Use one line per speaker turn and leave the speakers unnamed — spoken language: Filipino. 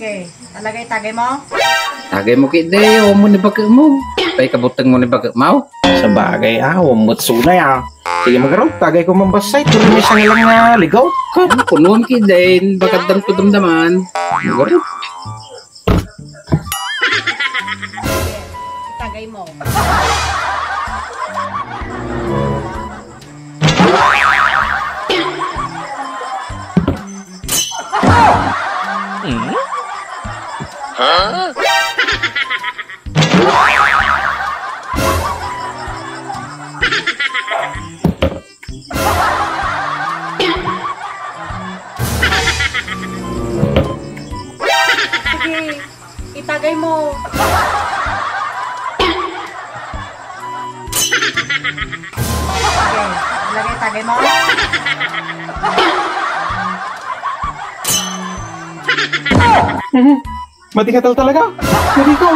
Sige, talagay tagay mo.
Tagay mo kay day, o mo ni baga mo. Pay kabutang mo ni baga mo.
Sa bagay, umot sunay Sige magaraw, tagay ko mambasay. Tuloy may siya lang nga ligaw.
Punuan kay day, bakit dam to damdaman. Magaraw.
Tagay mo. Sige, itagay mo. Sige, lagay tagay mo.
Matigatal talaga. Matigaw.